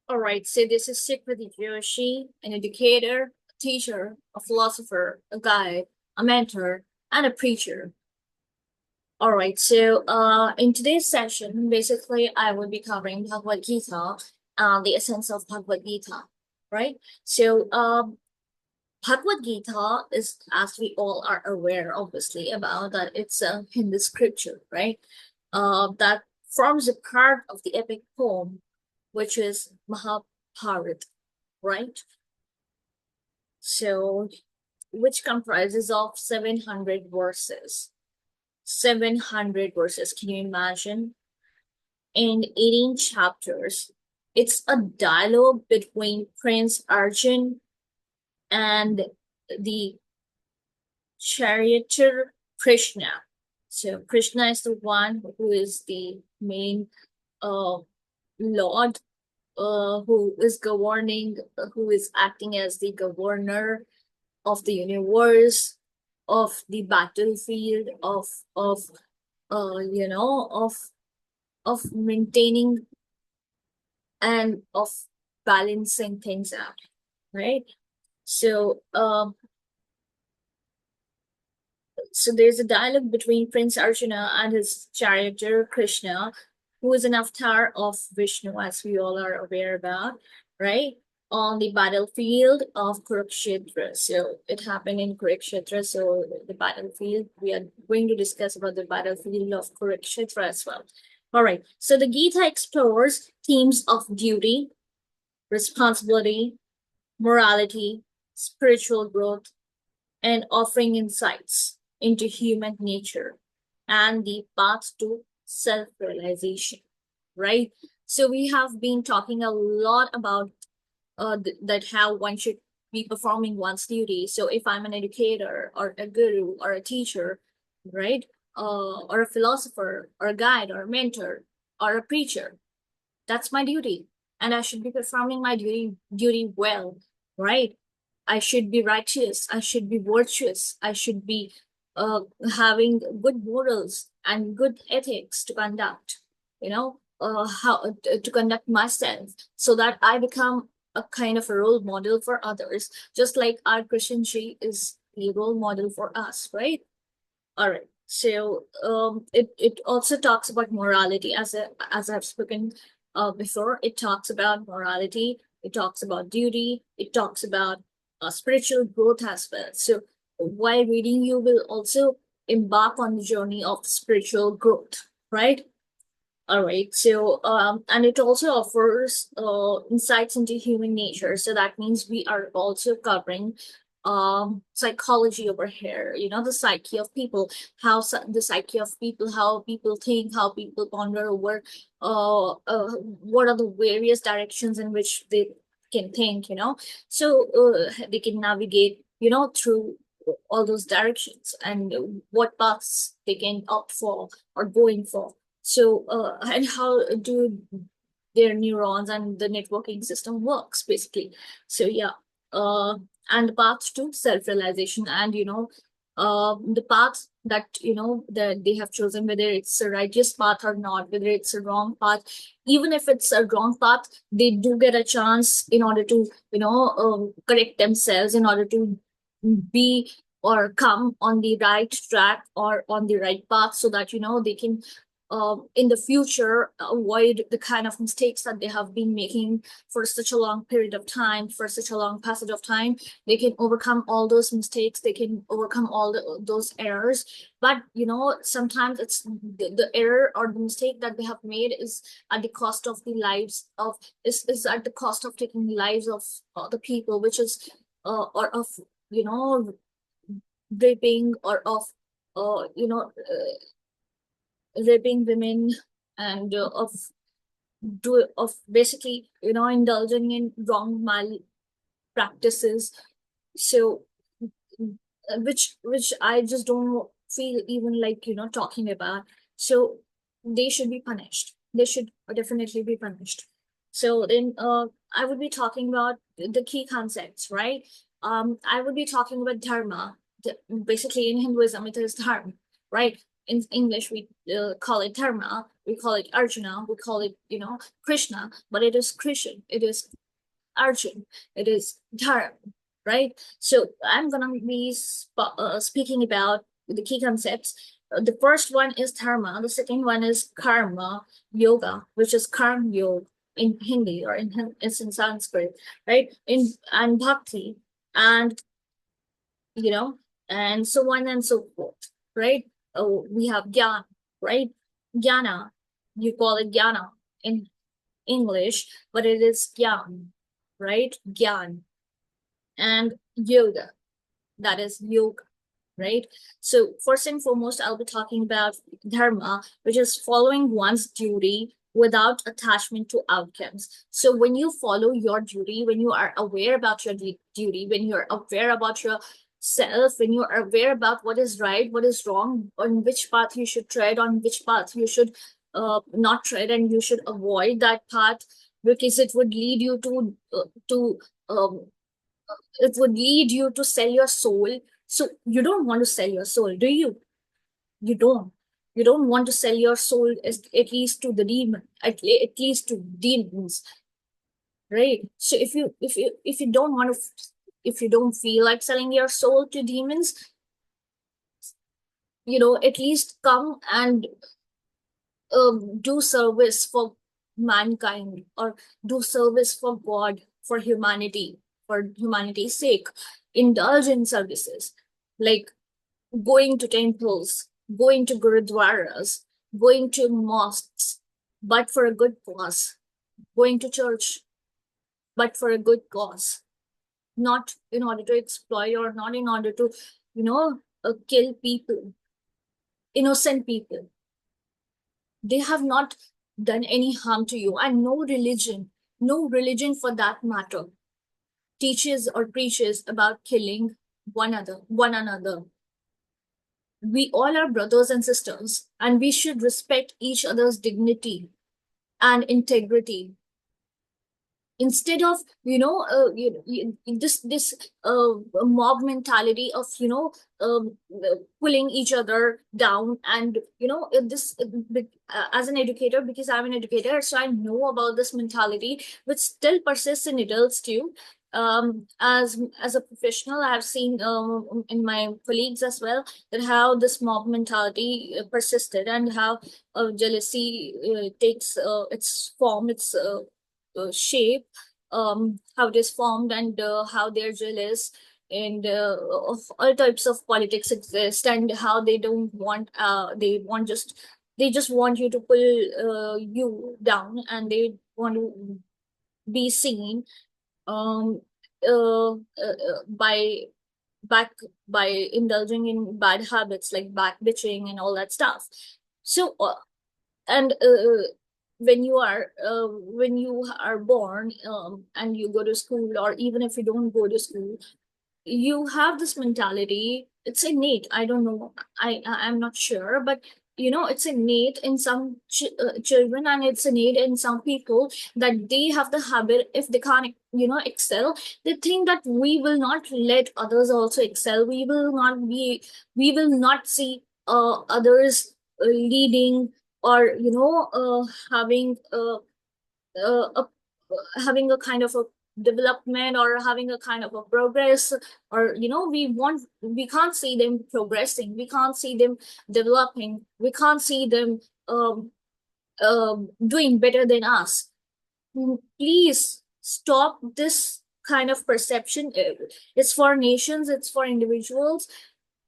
All right, so this is Sikriti Joshi, an educator, a teacher, a philosopher, a guide, a mentor, and a preacher. All right, so in today's session, basically, I will be covering Bhagavad Gita, the essence of Bhagavad Gita, right? So, Bhagavad Gita is, as we all are aware, obviously, about that it's a Hindu scripture, right? That forms a part of the epic poem, which is Mahabharata, right? So, which comprises of 700 verses. 700 verses, can you imagine? And 18 chapters. It's a dialogue between Prince Arjun and the charioteer Krishna. So Krishna is the one who is the main uh, lord, who is governing, who is acting as the governor of the universe, of the battlefield, of you know, of maintaining and of balancing things out, right? So so there's a dialogue between Prince Arjuna and his charioteer Krishna, who is an avatar of Vishnu, as we all are aware about, right? On the battlefield of Kurukshetra. So it happened in Kurukshetra. So the battlefield, we are going to discuss about the battlefield of Kurukshetra as well. All right. So the Gita explores themes of duty, responsibility, morality, spiritual growth, and offering insights into human nature and the path to self realization, right? So, we have been talking a lot about that how one should be performing one's duty. So, if I'm an educator or a guru or a teacher, right, or a philosopher or a guide or a mentor or a preacher, that's my duty, and I should be performing my duty well, right? I should be righteous. I should be virtuous. I should be uh, having good morals and good ethics to conduct. How to conduct myself so that I become a kind of a role model for others, just like our Christian Ji is the role model for us, right? All right. So it also talks about morality as I've spoken before. It talks about morality. It talks about duty. It talks about spiritual growth as well. So while reading, you will also embark on the journey of spiritual growth, right? All right. So, and it also offers insights into human nature. So that means we are also covering psychology over here. You know, the psyche of people, the psyche of people, how people think, how people ponder over what are the various directions in which they can think. So they can navigate. Through all those directions and what paths they can opt for or going for. So, and how do their neurons and the networking system works, basically. So, yeah, uh, and the path to self-realization, and the path that that they have chosen, whether it's a righteous path or not, whether it's a wrong path. Even if it's a wrong path, they do get a chance in order to correct themselves, in order to be or come on the right track or on the right path, so that they can in the future avoid the kind of mistakes that they have been making for such a long period of time, for such a long passage of time. They can overcome all those mistakes, they can overcome all those errors. But sometimes it's the error or the mistake that they have made is at the cost of the lives of is at the cost of taking the lives of the people, which is or of you know raping, or of raping women, and of basically indulging in wrong mal practices. So which I just don't feel even like talking about. So they should be punished, they should definitely be punished. So then I would be talking about the key concepts, right? I would be talking about dharma. Basically in Hinduism it is dharma, right? in English we call it Dharma, we call it Arjuna, we call it, Krishna, but it is Christian, it is Arjun, it is Dharma, right? So I'm gonna be speaking about the key concepts. The first one is dharma, the second one is karma yoga, which is karma yoga in Hindi, or it's in Sanskrit, right? In and bhakti, and you know, and so on and so forth, right? Oh, we have Gyan, right? Jnana, you call it Jnana in English, but it is Gyan, right? Gyan. And yoga, that is yoga, right? So first and foremost, I'll be talking about dharma, which is following one's duty without attachment to outcomes. So when you follow your duty, when you are aware about your duty, when you're aware about your self, when you are aware about what is right, what is wrong, on which path you should tread, on which path you should not tread, and you should avoid that path because it would lead you to um, it would lead you to sell your soul. So you don't want to sell your soul, do you? You don't. You don't want to sell your soul, at least to the demon, at least to demons, right? So if you don't want to, if you don't feel like selling your soul to demons, at least come and do service for mankind, or do service for God, for humanity's sake. Indulge in services like going to temples, going to gurudwaras, going to mosques, but for a good cause, going to church, but for a good cause, not in order to exploit, or not in order to, kill people, innocent people. They have not done any harm to you, and no religion for that matter, teaches or preaches about killing one another. We all are brothers and sisters, and we should respect each other's dignity and integrity, instead of this mob mentality of pulling each other down. And as an educator, because I'm an educator, so I know about this mentality, which still persists in adults too. As a professional, I have seen in my colleagues as well, that how this mob mentality persisted, and how jealousy takes its form, its shape, how it is formed, and how they're jealous, and of all types of politics exist, and how they don't want, they just want you to pull you down, and they want to be seen, um by back by indulging in bad habits like back bitching and all that stuff. So and when you are born, and you go to school, or even if you don't go to school, you have this mentality. It's innate. I don't know, I'm not sure, but it's innate in some children, and it's innate in some people, that they have the habit, if they can't excel, they think that we will not let others also excel, we will not see others leading, or having a having a kind of a development, or having a kind of a progress, or we can't see them progressing, we can't see them developing, we can't see them doing better than us. Please stop this kind of perception. It's for nations, it's for individuals,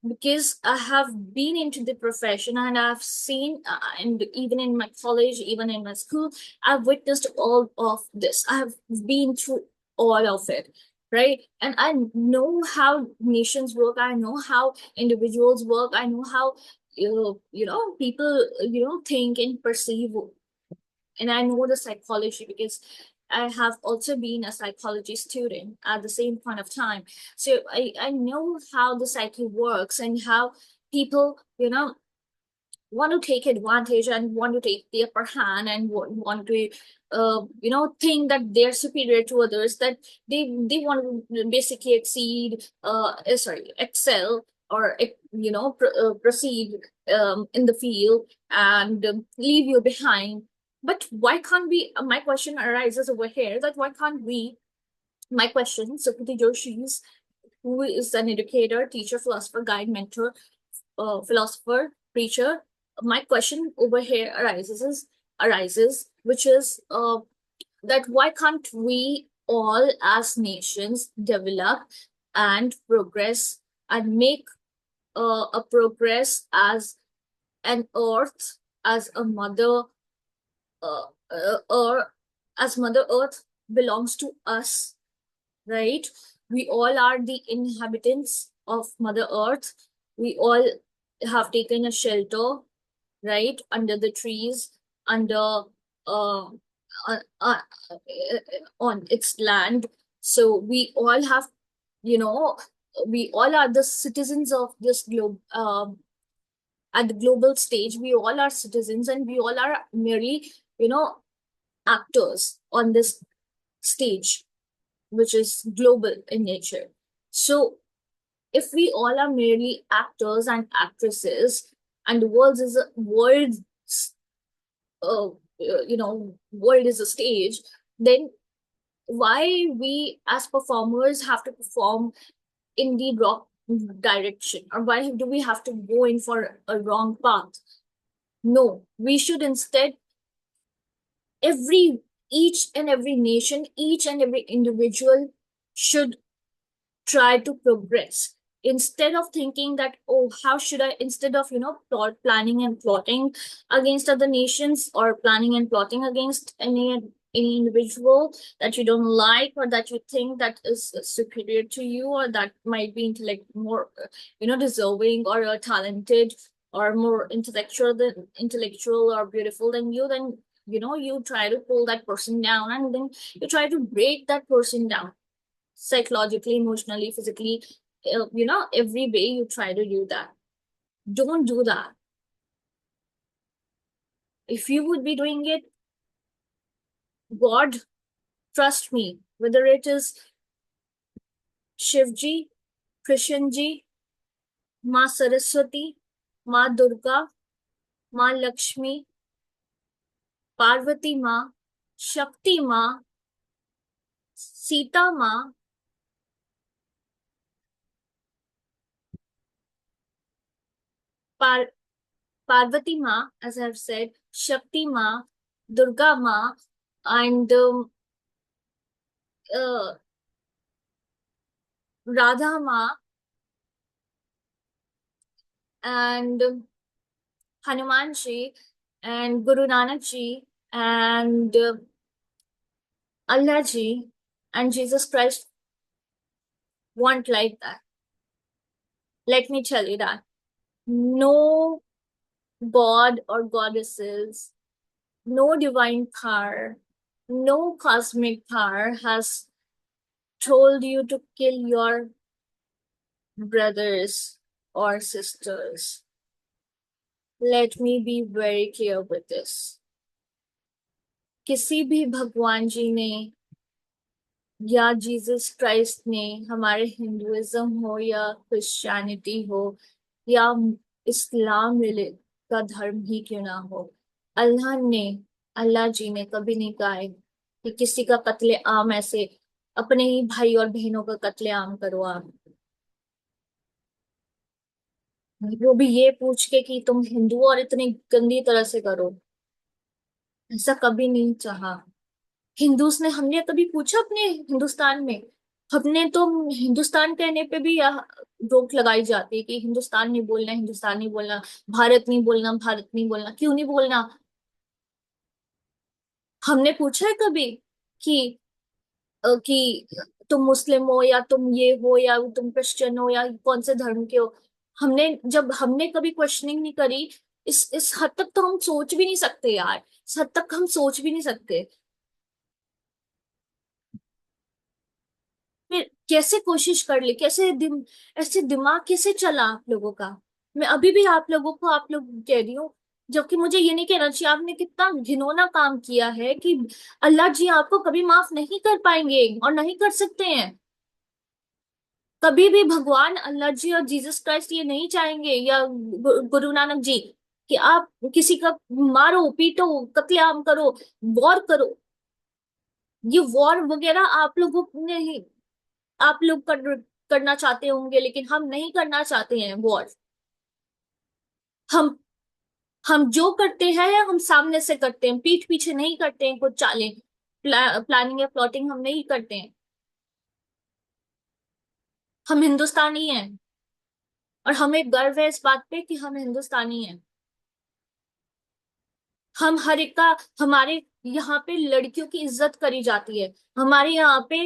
because I have been into the profession, and I've seen, and even in my college, even in my school, I've witnessed all of this. I have been through all of it, right? And I know how nations work. I know how individuals work. I know how people think and perceive, and I know the psychology, because I have also been a psychology student at the same point of time. So I know how the psyche works, and how people, want to take advantage, and want to take the upper hand, and want to think that they're superior to others, that they want to basically excel, or proceed in the field and leave you behind. But why can't we? My question arises over here, that why can't we? My question, Sukriti Joshi, who is an educator, teacher, philosopher, guide, mentor, philosopher, preacher. My question over here arises, which is that why can't we all as nations develop and progress and make a progress as an earth, as a mother, or as Mother Earth belongs to us, right? We all are the inhabitants of Mother Earth. We all have taken a shelter, right, under the trees, under uh, uh, uh, on its land. So we all have, you know, we all are the citizens of this globe. At the global stage, we all are citizens, and we all are merely, actors on this stage, which is global in nature. So if we all are merely actors and actresses, and the uh, world is a stage, then why we as performers have to perform in the wrong direction, or why do we have to go in for a wrong path? No, we should instead, every each and every nation, each and every individual should try to progress, instead of thinking that, oh, how should I, instead of planning and plotting against other nations, or planning and plotting against any individual that you don't like, or that you think that is superior to you, or that might be intellect more deserving, or talented, or more intellectual or beautiful than you, then you try to pull that person down, and then you try to break that person down psychologically, emotionally, physically, every way you try to do that. Don't do that. If you would be doing it, God, trust me, whether it is Shivji, Krishnji, Ma Saraswati, Ma Durga, Ma Lakshmi, Parvati Ma, Shakti Ma, Sita Ma, Par- Parvati Ma, as I've said, Shakti Ma, Durga Ma, and uh, Radha Ma, and Hanuman ji, and Guru Nanak ji, and Allah ji, and Jesus Christ weren't like that. Let me tell you that. No god or goddesses, no divine power, no cosmic power has told you to kill your brothers or sisters. Let me be very clear with this. किसी भी भगवान जी ने या Jesus Christ ने, हमारे Hinduism हो या Christianity हो या इस्लाम का धर्म ही क्यों ना हो, अल्लाह ने अल्लाह जी ने कभी नहीं कहा है कि किसी का कत्लेआम ऐसे, अपने ही भाई और बहनों का कत्लेआम करो आप, वो भी ये पूछ के कि तुम हिंदू और इतनी गंदी तरह से करो। ऐसा कभी नहीं चाहा। हिंदूस ने, हमने कभी पूछा अपने हिंदुस्तान में? हमने तो हिंदुस्तान कहने पे भी रोक लगाई जाती है कि हिंदुस्तान नहीं बोलना, हिंदुस्तान नहीं बोलना, भारत नहीं बोलना, भारत नहीं बोलना। क्यों नहीं बोलना? हमने पूछा है कभी कि कि तुम मुस्लिम हो या तुम ये हो या तुम क्रिश्चियन हो या कौन से धर्म के हो? हमने कभी क्वेश्चनिंग नहीं करी। इस हद तक तो हम सोच भी नहीं सकते यार, इस हद तक हम सोच भी नहीं सकते। फिर कैसे कोशिश कर ली, कैसे ऐसे दिमाग कैसे चला आप लोगों का? मैं अभी भी आप लोगों को आप लोग कह रही हूँ, जबकि मुझे ये नहीं कहना चाहिए। आपने कितना घिनौना काम किया है कि अल्लाह जी आपको कभी माफ नहीं कर पाएंगे और नहीं कर सकते हैं। कभी भी भगवान अल्लाह जी और जीसस क्राइस्ट ये नहीं चाहेंगे, या गुरु नानक जी, कि आप किसी का मारो पीटो कत्लेआम करो, वॉर करो। ये वॉर वगैरह आप लोगों ने ही, आप लोग करना चाहते होंगे, लेकिन हम नहीं करना चाहते हैं वॉर। हम हम जो करते हैं हम सामने से करते हैं, पीठ पीछे नहीं करते हैं कुछ चालें। प्लानिंग या प्लॉटिंग हम नहीं करते हैं। हम हिंदुस्तानी हैं, और हमें गर्व है इस बात पे कि हम हिंदुस्तानी हैं। हम हर एक का, हमारे यहाँ पे लड़कियों की इज्जत करी जाती है। हमारे यहाँ पे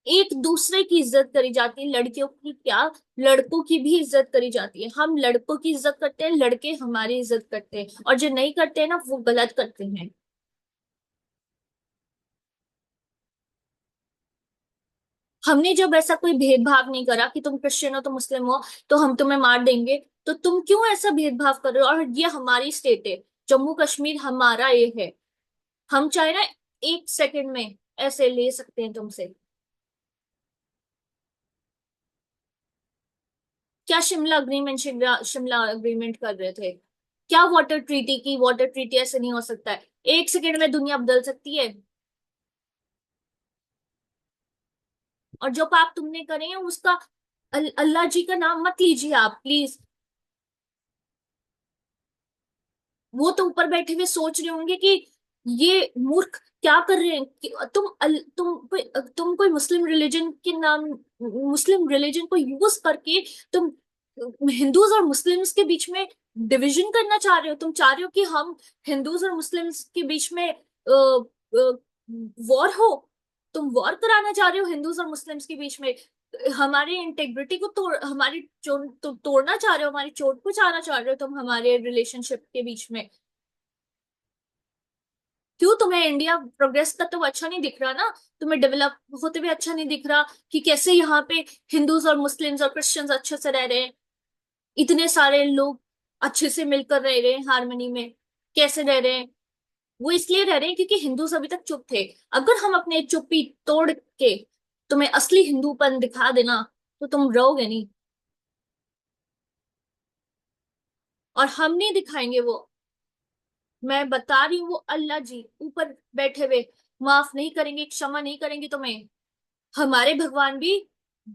एक दूसरे की इज्जत करी जाती है, लड़कियों की क्या, लड़कों की भी इज्जत करी जाती है। हम लड़कों की इज्जत करते हैं, लड़के हमारी इज्जत करते हैं, और जो नहीं करते हैं ना वो गलत करते हैं। हमने जब ऐसा कोई भेदभाव नहीं करा कि तुम क्रिश्चियन हो, तुम मुस्लिम हो, तो हम तुम्हें मार देंगे, तो तुम क्यों ऐसा भेदभाव कर रहे हो? और ये हमारी स्टेट है, जम्मू कश्मीर हमारा ये है। हम चाहे ना एक सेकंड में ऐसे ले सकते हैं तुमसे। क्या शिमला अग्रीमेंट, शिमला शिमला अग्रीमेंट कर रहे थे? क्या वाटर ट्रीटी की, वाटर ट्रीटी ऐसे नहीं हो सकता है। एक सेकंड में दुनिया बदल सकती है। और जो पाप तुमने करे हैं उसका अल्लाह जी का नाम मत लीजिए आप प्लीज। वो तो ऊपर बैठे हुए सोच रहे होंगे कि ये मूर्ख क्या कर रहे हैं, कि तुम कोई मुस्लिम रिलीजन के नाम, मुस्लिम रिलीजन को यूज करके तुम हिंदूज और मुस्लिम्स के बीच में डिवीजन करना चाह रहे हो। तुम चाह रहे हो कि हम हिंदूज और मुस्लिम्स के बीच में वॉर हो। तुम वॉर कराना चाह रहे हो हिंदूज और मुस्लिम्स के बीच में। हमारे इंटेग्रिटी को हमारी तोड़ना चाह रहे हो, हमारी चोट पहुंचाना चाह रहे हो तुम हमारे रिलेशनशिप के बीच में। क्यों, तुम्हें इंडिया प्रोग्रेस का तो अच्छा नहीं दिख रहा ना? तुम्हें डेवलप होते हुए अच्छा नहीं दिख रहा कि कैसे यहाँ पे हिंदूज और मुस्लिम्स और क्रिश्चियंस अच्छे से रह रहे हैं? इतने सारे लोग अच्छे से मिलकर रह रहे हैं हारमोनी में। कैसे रह रहे हैं? वो इसलिए रह रहे हैं क्योंकि हिंदूज अभी तक चुप थे। अगर हम अपने चुप्पी तोड़ के तुम्हें असली हिंदूपन दिखा देना, तो तुम रहोगे नहीं। और हम नहीं दिखाएंगे वो। मैं बता रही हूँ, वो अल्लाह जी ऊपर बैठे हुए माफ नहीं करेंगे, क्षमा नहीं करेंगे तुम्हें। हमारे भगवान भी,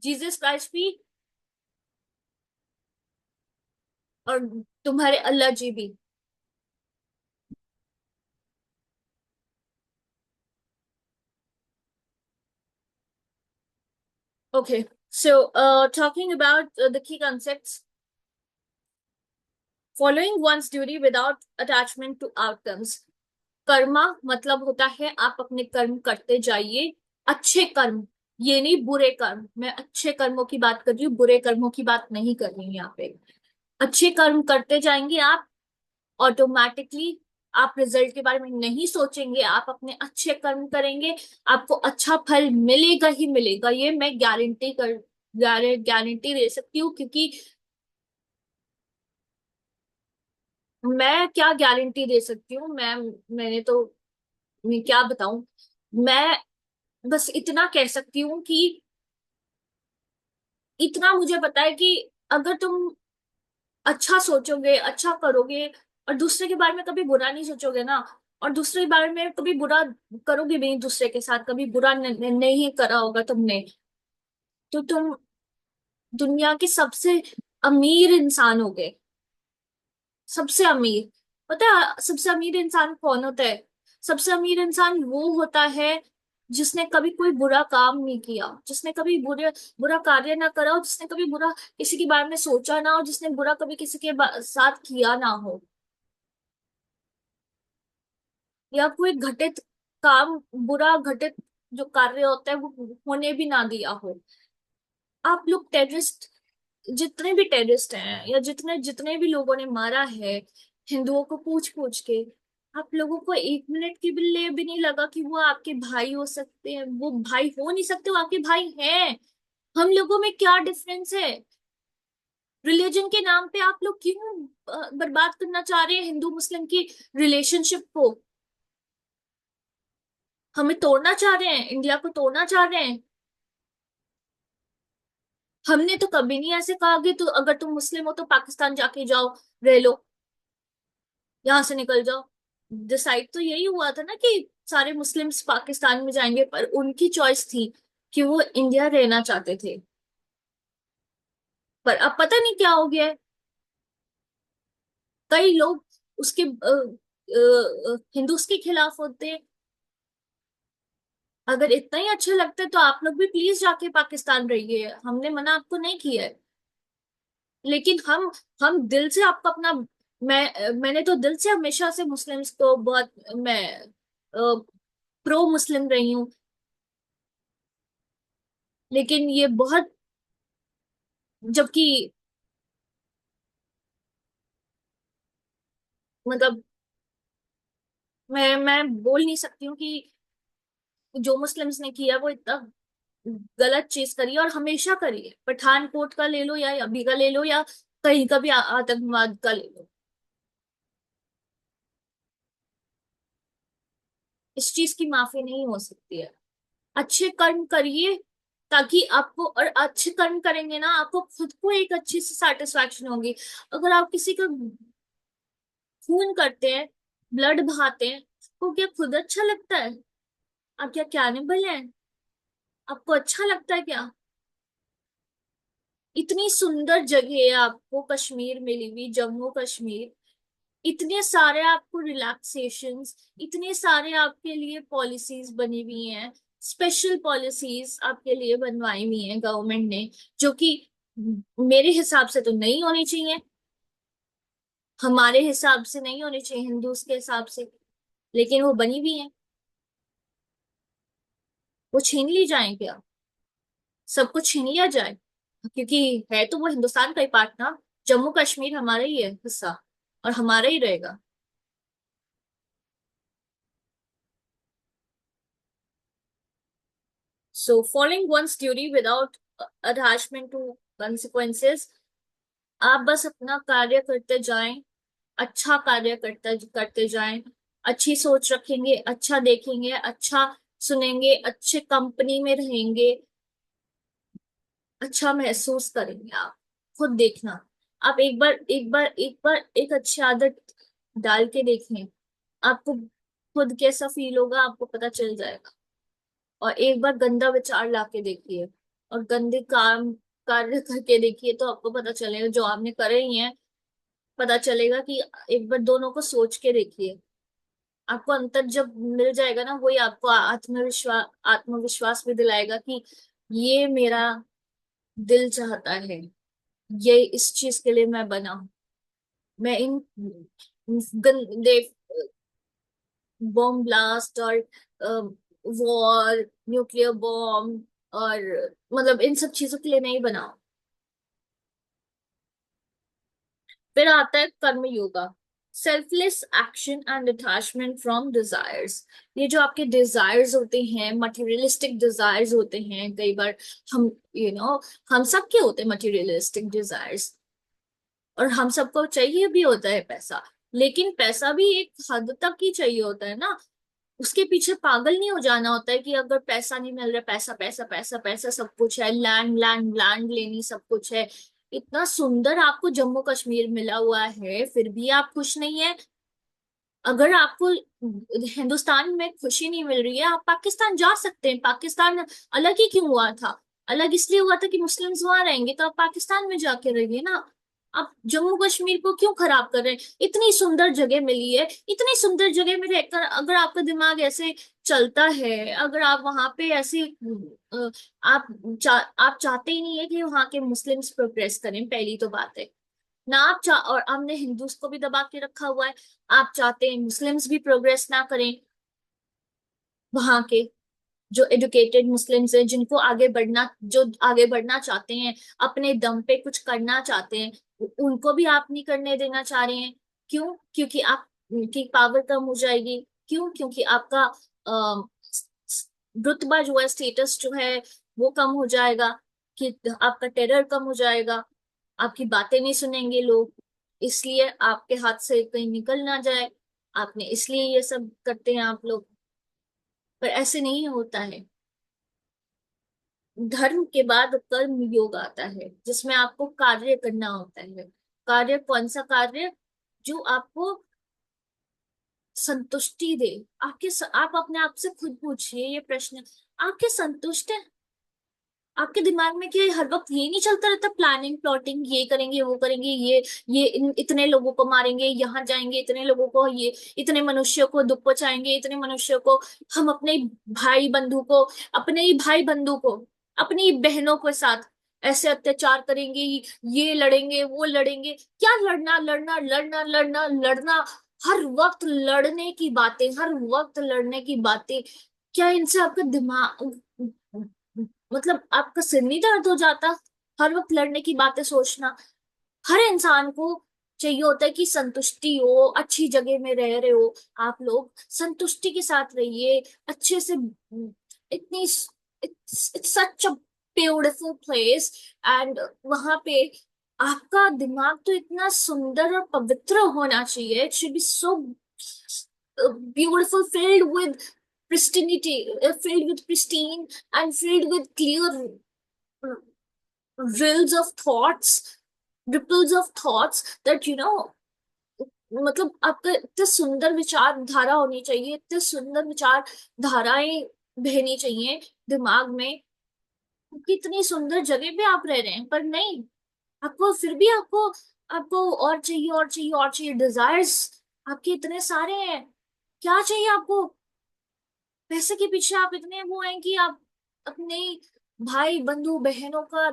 जीसस क्राइस्ट भी, और तुम्हारे अल्लाह जी भी। Okay, so talking about the key concepts, following one's duty without attachment to outcomes. Karma मतलब होता है आप अपने कर्म करते जाइए, अच्छे कर्म, ये नहीं बुरे कर्म। मैं अच्छे कर्मों की बात कर रही हूँ, बुरे कर्मों की बात नहीं कर रही हूँ यहाँ पे। अच्छे कर्म करते जाएंगे आप, ऑटोमेटिकली आप रिजल्ट के बारे में नहीं सोचेंगे, आप अपने अच्छे कर्म करेंगे, आपको अच्छा फल मिलेगा ही मिलेगा। ये मैं गारंटी दे सकती हूँ, क्योंकि मैं क्या गारंटी दे सकती हूँ मैंने तो, मैं क्या बताऊं। मैं बस इतना कह सकती हूँ कि इतना मुझे पता है कि अगर तुम अच्छा सोचोगे, अच्छा करोगे, और दूसरे के बारे में कभी बुरा नहीं सोचोगे ना, और दूसरे के बारे में कभी बुरा करोगे भी नहीं, दूसरे के साथ कभी बुरा नहीं करा होगा तुमने, तो तुम दुनिया के सबसे अमीर इंसान हो गए। सबसे अमीर। पता है सबसे अमीर इंसान कौन होता है? सबसे अमीर इंसान वो होता है जिसने कभी कोई बुरा काम नहीं किया, जिसने कभी बुरा कार्य ना करा हो, जिसने कभी बुरा किसी के बारे में सोचा ना हो, जिसने बुरा कभी किसी के साथ किया ना हो, या कोई घटित काम, बुरा घटित जो कार्य होता है वो होने भी ना दिया हो। आप लोग टेररिस्ट, जितने भी टेररिस्ट हैं, या जितने जितने भी लोगों ने मारा है हिंदुओं को पूछ पूछ के, आप लोगों को एक मिनट के भी लिए भी नहीं लगा कि वो आपके भाई हो सकते हैं? वो भाई हो नहीं सकते, वो आपके भाई हैं। हम लोगों में क्या डिफरेंस है? रिलीजन के नाम पे आप लोग क्यों बर्बाद करना चाह रहे हैं हिंदू मुस्लिम की रिलेशनशिप को? हमें तोड़ना चाह रहे हैं, इंडिया को तोड़ना चाह रहे हैं। हमने तो कभी नहीं ऐसे कहा कि तू अगर तुम मुस्लिम हो तो पाकिस्तान जाके जाओ, रह लो, यहाँ से निकल जाओ। डिसाइड तो यही हुआ था ना कि सारे मुस्लिम्स पाकिस्तान में जाएंगे, पर उनकी चॉइस थी कि वो इंडिया रहना चाहते थे। पर अब पता नहीं क्या हो गया है। कई लोग उसके हिंदूस के खिलाफ होते हैं। अगर इतना ही अच्छा लगता है तो आप लोग भी प्लीज जाके पाकिस्तान रहिए, हमने मना आपको नहीं किया है। लेकिन हम दिल से आपको अपना, मैंने तो दिल से हमेशा से मुस्लिम्स को बहुत, मैं प्रो मुस्लिम रही हूँ। लेकिन ये बहुत, जबकि मतलब मैं बोल नहीं सकती हूँ कि जो मुस्लिम्स ने किया वो इतना गलत चीज करी है, और हमेशा करी है। पठानकोट का ले लो या अभी का ले लो या कहीं का भी आतंकवाद का ले लो, इस चीज की माफी नहीं हो सकती है। अच्छे कर्म करिए, ताकि आपको, और अच्छे कर्म करेंगे ना आपको खुद को एक अच्छी सी सेटिस्फैक्शन होगी। अगर आप किसी का खून करते हैं, ब्लड बहाते हैं, आपको क्या खुद अच्छा लगता है? आप क्या कैनिबल हैं? आपको अच्छा लगता है क्या? इतनी सुंदर जगह है आपको कश्मीर मिली हुई, जम्मू कश्मीर, इतने सारे आपको रिलैक्सेशंस, इतने सारे आपके लिए पॉलिसीज बनी हुई हैं, स्पेशल पॉलिसीज आपके लिए बनवाई हुई हैं गवर्नमेंट ने, जो कि मेरे हिसाब से तो नहीं होनी चाहिए, हमारे हिसाब से नहीं होनी चाहिए, हिंदूज के हिसाब से, लेकिन वो बनी हुई है। वो छीन ली जाए क्या? सब कुछ छीन लिया जाए? क्योंकि है तो वो हिंदुस्तान का ही पार्ट ना, जम्मू कश्मीर हमारा ही है हिस्सा, और हमारा ही रहेगा। So following one's duty without attachment to consequences, आप बस अपना कार्य करते जाएं, अच्छा कार्य करते करते जाएं, अच्छी सोच रखेंगे, अच्छा देखेंगे, अच्छा सुनेंगे, अच्छे कंपनी में रहेंगे, अच्छा महसूस करेंगे। आप खुद देखना, आप एक बार एक अच्छी आदत डाल के देखें, आपको खुद कैसा फील होगा आपको पता चल जाएगा। और एक बार गंदा विचार लाके देखिए, और गंदे काम कार्य करके देखिए, तो आपको पता चलेगा जो आपने करे ही हैं, पता चलेगा कि एक बार दोनों को सोच के देखिए। आपको अंतर जब मिल जाएगा ना, वही आपको आत्मविश्वास भी दिलाएगा कि ये मेरा दिल चाहता है, ये इस चीज के लिए मैं बना हूं। मैं इन गंदे बॉम्ब ब्लास्ट और वॉर, न्यूक्लियर बॉम्ब, और मतलब इन सब चीजों के लिए नहीं बना। फिर आता है कर्म yoga, selfless action and detachment from desires. ये जो आपके डिजायर्स होते हैं, मटेरियलिस्टिक डिजायर्स होते हैं कई बार, हम यू नो हम सबके होते हैं मटेरियलिस्टिक डिजायर्स, और हम सबको चाहिए भी होता है पैसा। लेकिन पैसा भी एक हद तक ही चाहिए होता है ना, उसके पीछे पागल नहीं हो जाना होता है कि अगर पैसा नहीं मिल रहा, पैसा पैसा पैसा पैसा सब कुछ है, लैंड लैंड लैंड लेनी सब कुछ है, इतना सुंदर आपको जम्मू कश्मीर मिला हुआ है, फिर भी आप खुश नहीं है। अगर आपको हिंदुस्तान में खुशी नहीं मिल रही है, आप पाकिस्तान जा सकते हैं। पाकिस्तान अलग ही क्यों हुआ था? अलग इसलिए हुआ था कि मुस्लिम्स वहां रहेंगे, तो आप पाकिस्तान में जाके रहिए ना। आप जम्मू कश्मीर को क्यों खराब कर रहे हैं? इतनी सुंदर जगह मिली है, इतनी सुंदर जगह में रहकर अगर आपका दिमाग ऐसे चलता है, अगर आप वहां पे ऐसे आप आप चाहते ही नहीं है कि वहां के मुस्लिम्स प्रोग्रेस करें, पहली तो बात है ना। और हमने हिंदूज को भी दबा के रखा हुआ है। आप चाहते हैं मुस्लिम्स भी प्रोग्रेस ना करें, वहां के जो एजुकेटेड मुस्लिम्स हैं, जिनको आगे बढ़ना, जो आगे बढ़ना चाहते हैं, अपने दम पे कुछ करना चाहते हैं, उनको भी आप नहीं करने देना चाह रहे हैं। क्यों? क्योंकि आप की पावर कम हो जाएगी। क्यों? क्योंकि आपका अ, रुतबा जो है, स्टेटस जो है, वो कम हो जाएगा, कि आपका टेरर कम हो जाएगा, आपकी बातें नहीं सुनेंगे लोग, इसलिए आपके हाथ से कहीं निकल ना जाए, आपने इसलिए ये सब करते हैं आप लोग। पर ऐसे नहीं होता है। धर्म के बाद कर्म योग आता है, जिसमें आपको कार्य करना होता है। कार्य कौन सा कार्य? जो आपको संतुष्टि दे। आप अपने आप से खुद पूछिए ये प्रश्न, आपके संतुष्ट है? आपके दिमाग में क्या हर वक्त ये नहीं चलता रहता, प्लानिंग प्लॉटिंग, ये करेंगे वो करेंगे, ये इतने लोगों को मारेंगे, यहाँ जाएंगे, इतने लोगों को, ये इतने मनुष्यों को दुख पहुंचाएंगे, इतने मनुष्यों को, हम अपने भाई बंधु को, अपने ही भाई बंधु को, अपनी ही बहनों के साथ ऐसे अत्याचार करेंगे, ये लड़ेंगे वो लड़ेंगे। क्या लड़ना लड़ना लड़ना लड़ना लड़ना, हर वक्त लड़ने की बातें, हर वक्त लड़ने की बातें। क्या इनसे आपका दिमाग, मतलब आपका सिर नहीं दर्द हो जाता हर वक्त लड़ने की बातें सोचना? हर इंसान को चाहिए होता है कि संतुष्टि हो, अच्छी जगह में रह रहे हो, आप लोग संतुष्टि के साथ रहिए, अच्छे से। इतनी, it's such a beautiful place, and वहां पे आपका दिमाग तो इतना सुंदर और पवित्र होना चाहिए, it should be so beautiful, filled with pristinity, filled with pristine, and filled with clear rills of thoughts, ripples of thoughts that मतलब आपका इतने सुंदर विचारधारा होनी चाहिए, इतने सुंदर विचार धाराएं बहनी चाहिए दिमाग में। कितनी सुंदर जगह पे आप रह रहे हैं, पर नहीं, आपको फिर भी आपको आपको और चाहिए और चाहिए और चाहिए, डिजायर्स आपके इतने सारे हैं। क्या चाहिए आपको? पैसे के पीछे आप इतने वो हैं कि आप अपने भाई बंधु बहनों का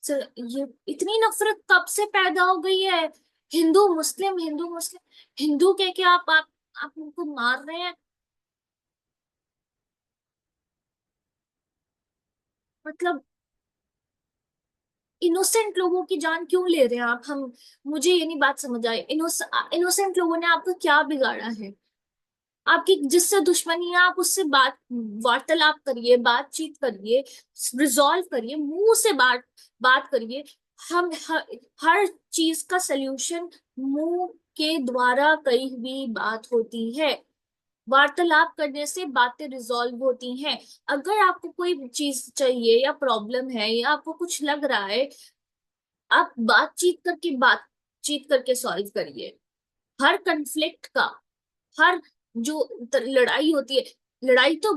ये इतनी नफरत कब से पैदा हो गई है? हिंदू मुस्लिम, हिंदू मुस्लिम, हिंदू कह के आप उनको मार रहे हैं। मतलब इनोसेंट लोगों की जान क्यों ले रहे हैं आप? हम, मुझे ये नहीं बात समझ आई, इनोसेंट लोगों ने आपको क्या बिगाड़ा है? आपकी जिससे दुश्मनी है, आप उससे वार्तालाप करिए, बातचीत करिए, रिजॉल्व करिए, मुंह से बात करिए। हर चीज का सल्यूशन मुंह के द्वारा कही हुई बात होती है। वार्तालाप करने से बातें रिजॉल्व होती हैं। अगर आपको कोई चीज चाहिए या प्रॉब्लम है या आपको कुछ लग रहा है, आप बातचीत करके सॉल्व करिए। हर कंफ्लिक्ट का, हर जो लड़ाई होती है, लड़ाई तो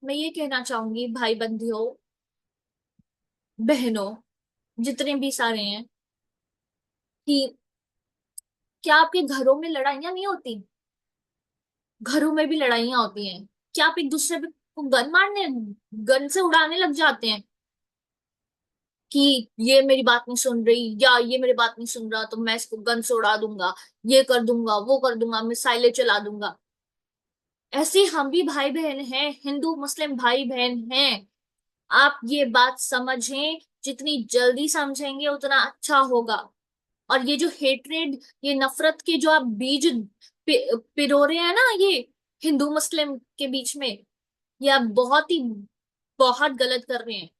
मैं ये कहना चाहूंगी भाई बंधुओं, बहनों, जितने भी सारे हैं, कि क्या आपके घरों में लड़ाइयाँ नहीं होती? घरों में भी लड़ाइयाँ होती हैं। क्या आप एक दूसरे पे को गन मारने, गन से उड़ाने लग जाते हैं कि ये मेरी बात नहीं सुन रही या ये मेरी बात नहीं सुन रहा तो मैं इसको गन से उड़ा दूंगा, ये कर दूंगा वो कर दूंगा, मिसाइलें चला दूंगा? ऐसे हम भी भाई बहन हैं, हिंदू मुस्लिम भाई बहन हैं। आप ये बात समझें, जितनी जल्दी समझेंगे उतना अच्छा होगा। और ये जो हेट्रेड, ये नफरत के जो आप बीज पिरो रहे हैं ना, ये हिंदू मुस्लिम के बीच में, ये आप बहुत गलत कर रहे हैं।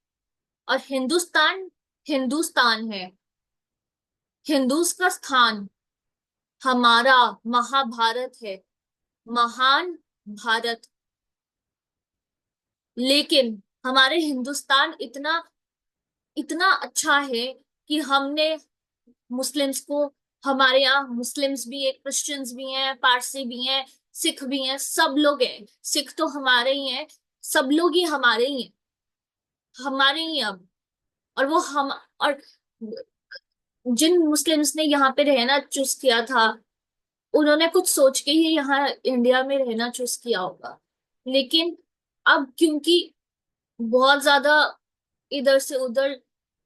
और हिंदुस्तान, हिंदुस्तान है, हिंदूस का स्थान हमारा महाभारत है, महान भारत। लेकिन हमारे हिंदुस्तान इतना इतना अच्छा है कि हमने मुस्लिम्स को, हमारे यहाँ मुस्लिम्स भी है, क्रिश्चियंस भी हैं, पारसी भी हैं, सिख भी हैं, सब लोग हैं। सिख तो हमारे ही हैं, सब लोग ही हमारे ही हैं, हमारे ही हैं अब। और वो हम, और जिन मुस्लिम्स ने यहाँ पे रहना चूज किया था, उन्होंने कुछ सोच के ही यहाँ इंडिया में रहना चूज किया होगा। लेकिन अब क्योंकि बहुत ज्यादा इधर से उधर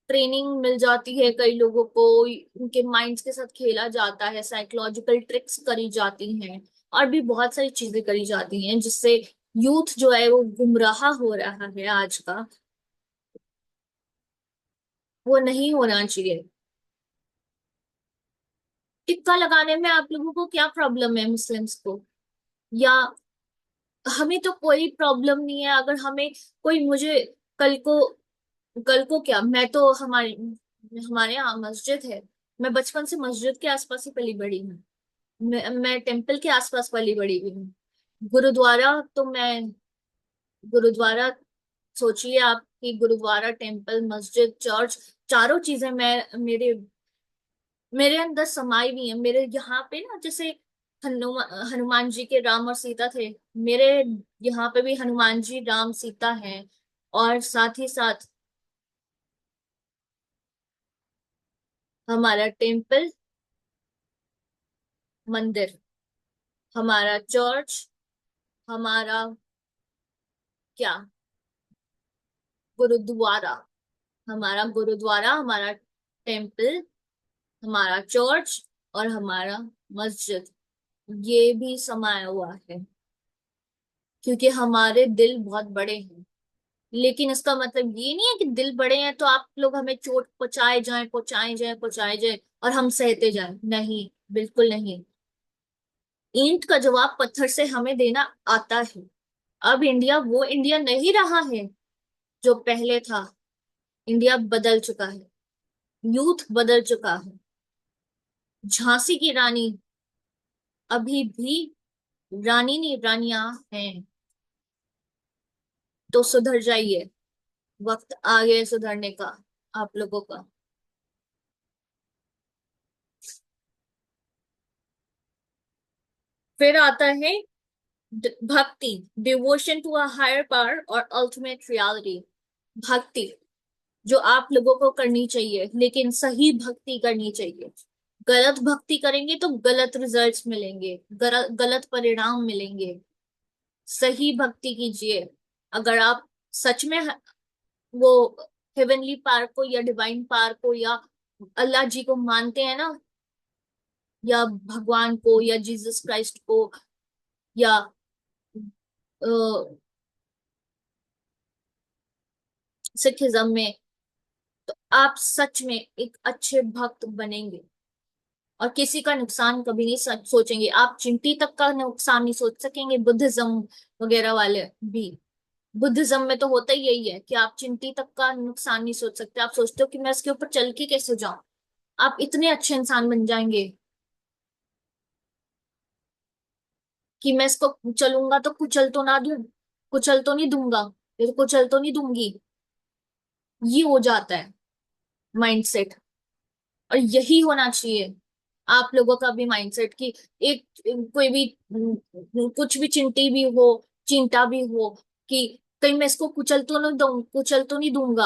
ट्रेनिंग मिल जाती है कई लोगों को, उनके माइंड्स के साथ खेला जाता है, साइकोलॉजिकल ट्रिक्स करी जाती हैं, और भी बहुत सारी चीजें करी जाती हैं, जिससे यूथ जो है वो गुमराह हो रहा है आज का। वो नहीं होना चाहिए। टिक्का लगाने में आप लोगों को क्या प्रॉब्लम है मुस्लिम्स को? या हमें तो कोई प्रॉब्लम नहीं है, अगर हमें कोई, मुझे कल को, कल को क्या, मैं तो हमारे यहाँ मस्जिद है, मैं बचपन से मस्जिद के आसपास ही पली बड़ी हूँ। मैं टेम्पल के आसपास पली बड़ी हुई हूँ। गुरुद्वारा तो मैं, गुरुद्वारा सोचिए आपकी गुरुद्वारा, टेम्पल, मस्जिद, चर्च, चारों चीजें मैं मेरे मेरे अंदर समाई हुई है। मेरे यहाँ पे ना, जैसे हनुमान जी के राम और सीता थे, मेरे यहाँ पे भी हनुमान जी, राम, सीता हैं। और साथ ही साथ हमारा टेम्पल, मंदिर, हमारा चर्च, हमारा क्या, गुरुद्वारा, हमारा गुरुद्वारा, हमारा टेम्पल, हमारा चर्च और हमारा मस्जिद, ये भी समाया हुआ है। क्योंकि हमारे दिल बहुत बड़े हैं। लेकिन इसका मतलब ये नहीं है कि दिल बड़े हैं तो आप लोग हमें चोट पहुंचाए जाएं, पहुंचाए जाएं, पहुंचाए जाएं और हम सहते जाएं। नहीं, बिल्कुल नहीं। ईंट का जवाब पत्थर से हमें देना आता है। अब इंडिया वो इंडिया नहीं रहा है जो पहले था। इंडिया बदल चुका है, यूथ बदल चुका है। झांसी की रानी अभी भी रानी नहीं, रानियां हैं। तो सुधर जाइए, वक्त आ गया है सुधरने का, आप लोगों का। फिर आता है भक्ति, devotion to a higher power और अल्टीमेट रियलिटी। भक्ति जो आप लोगों को करनी चाहिए, लेकिन सही भक्ति करनी चाहिए। गलत भक्ति करेंगे तो गलत रिजल्ट्स मिलेंगे, गलत परिणाम मिलेंगे। सही भक्ति कीजिए। अगर आप सच में वो हेवनली पावर को या डिवाइन पावर को या अल्लाह जी को मानते हैं ना, या भगवान को या जीसस क्राइस्ट को, या सिखिज्म में, तो आप सच में एक अच्छे भक्त बनेंगे और किसी का नुकसान कभी नहीं सोचेंगे। आप चिंटी तक का नुकसान नहीं सोच सकेंगे, बुद्धिज्म वगैरह वाले भी। बुद्धिज्म में तो होता ही यही है कि आप चिंटी तक का नुकसान नहीं सोच सकते। आप सोचते हो कि मैं इसके ऊपर चल के कैसे जाऊं। आप इतने अच्छे इंसान बन जाएंगे कि मैं इसको चलूंगा तो कुचल तो ना दूं, कुचल तो नहीं दूंगा, ये तो कुचल तो नहीं दूंगी। ये हो जाता है माइंडसेट। और यही होना चाहिए आप लोगों का भी माइंडसेट, कि एक कोई भी कुछ भी चिंटी भी हो, चिंटा भी हो, कि कहीं मैं इसको कुचल तो नहीं दूं, कुचल तो नहीं दूंगा।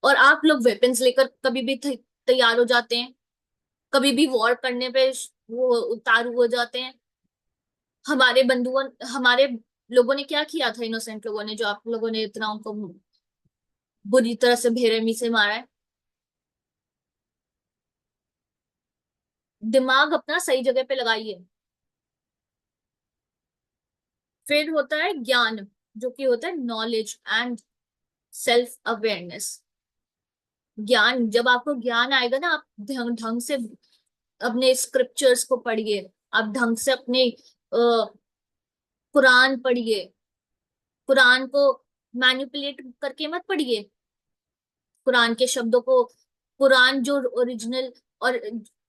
और आप लोग वेपन्स लेकर कभी भी तैयार हो जाते हैं, कभी भी वॉर करने पे वो उतारू हो जाते हैं। हमारे बंधुओं, हमारे लोगों ने क्या किया था, इनोसेंट लोगों ने, जो आप लोगों ने इतना उनको बुरी तरह से बेरहमी से मारा है। दिमाग अपना सही जगह पे लगाइए। फिर होता है ज्ञान, जो कि होता है नॉलेज एंड सेल्फ अवेयरनेस। ज्ञान, जब आपको ज्ञान आएगा ना, आप ढंग ढंग से अपने स्क्रिप्चर्स को पढ़िए। आप ढंग से अपने कुरान पढ़िए। कुरान को मैनिपुलेट करके मत पढ़िए, कुरान के शब्दों को। कुरान जो ओरिजिनल, और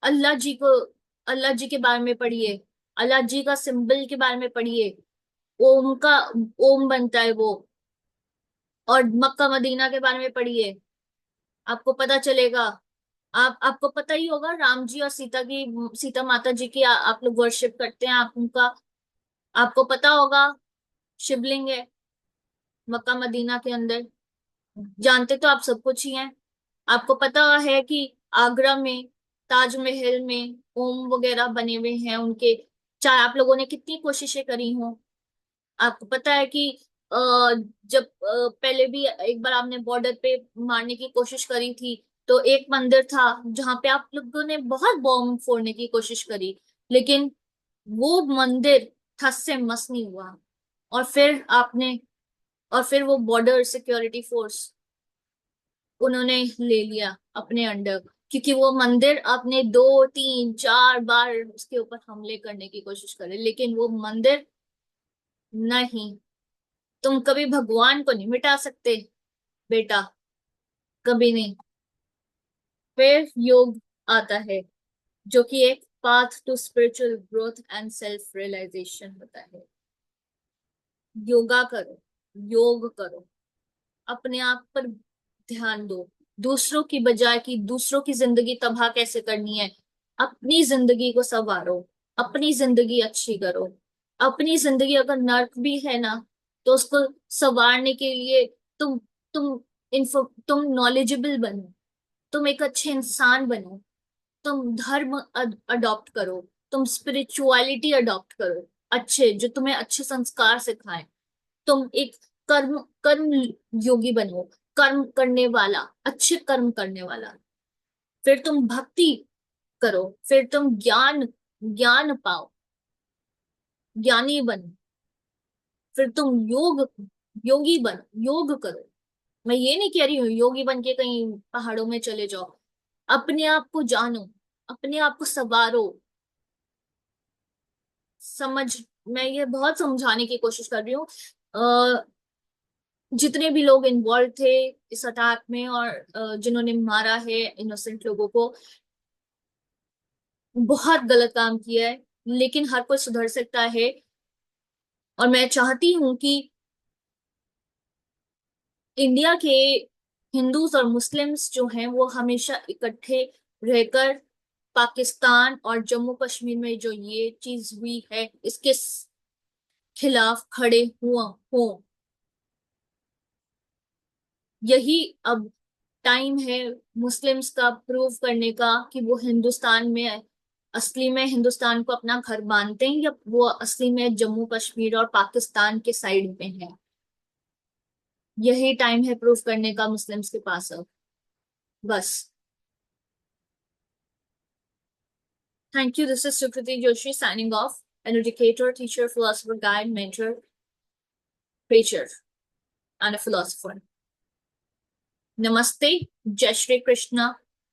अल्लाह जी को, अल्लाह जी के बारे में पढ़िए। अल्लाह जी का सिंबल के बारे में पढ़िए। ओम का, ओम बनता है वो। और मक्का मदीना के बारे में पढ़िए, आपको पता चलेगा। आपको पता ही होगा, राम जी और सीता की, सीता माता जी की आप लोग वर्शिप करते हैं, आप उनका आपको पता होगा। शिवलिंग है मक्का मदीना के अंदर। जानते तो आप सब कुछ ही हैं। आपको पता है कि आगरा में ताजमहल में ओम वगैरह बने हुए हैं उनके। चाहे आप लोगों ने कितनी कोशिशें करी हो, आपको पता है कि अ, जब पहले भी एक बार आपने बॉर्डर पे मारने की कोशिश करी थी, तो एक मंदिर था जहां पे आप लोगों ने बहुत बॉम्ब फोड़ने की कोशिश करी, लेकिन वो मंदिर ठस से मस नहीं हुआ। और फिर आपने, और फिर वो बॉर्डर सिक्योरिटी फोर्स उन्होंने ले लिया अपने अंडर, क्योंकि वो मंदिर आपने 2 3 4 बार उसके ऊपर हमले करने की कोशिश करे, लेकिन वो मंदिर नहीं। तुम कभी भगवान को नहीं मिटा सकते बेटा, कभी नहीं। फिर योग आता है, जो कि एक path to spiritual growth and self realization होता है। योगा करो, योग करो। अपने आप पर ध्यान दो। दूसरों की बजाय कि दूसरों की जिंदगी तबाह कैसे करनी है, अपनी जिंदगी को संवारो, अपनी जिंदगी अच्छी करो। अपनी जिंदगी अगर नर्क भी है ना, तो उसको संवारने के लिए तुम तुम तुम नॉलेजेबल बनो, तुम एक अच्छे इंसान बनो, तुम धर्म अडॉप्ट करो, तुम स्पिरिचुअलिटी अडॉप्ट करो, अच्छे जो तुम्हें अच्छे संस्कार सिखाएं। तुम एक कर्म कर्म योगी बनो, कर्म करने वाला, अच्छे कर्म करने वाला। फिर तुम भक्ति करो, फिर तुम ज्ञान ज्ञान पाओ, ज्ञानी बनो। फिर तुम योगी बनो, योग करो। मैं ये नहीं कह रही हूँ योगी बन के कहीं पहाड़ों में चले जाओ। अपने आप को जानो, अपने आप को संवारो। समझ मैं ये बहुत समझाने की कोशिश कर रही हूँ। जितने भी लोग इन्वॉल्व थे इस अटैक में, और जिन्होंने मारा है इनोसेंट लोगों को, बहुत गलत काम किया है। लेकिन हर कोई सुधर सकता है। और मैं चाहती हूँ कि इंडिया के हिंदूज और मुस्लिम्स जो हैं वो हमेशा इकट्ठे रहकर पाकिस्तान और जम्मू कश्मीर में जो ये चीज हुई है इसके खिलाफ खड़े हुआ हो। यही अब टाइम है मुस्लिम्स का प्रूव करने का कि वो हिंदुस्तान में असली में हिंदुस्तान को अपना घर मानते हैं, या वो असली में जम्मू कश्मीर और पाकिस्तान के साइड में है। यही टाइम है प्रूव करने का मुस्लिम्स के पास अब। बस। Thank you, this is Sukriti Joshi signing off, an educator, teacher, philosopher, guide, mentor, preacher, and a philosopher. नमस्ते, जय श्री कृष्णा,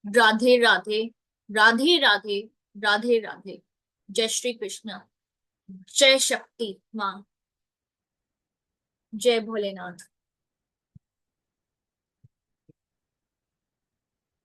राधे राधे, राधे राधे, राधे राधे, जय श्री कृष्णा, जय शक्ति माँ, जय भोलेनाथ।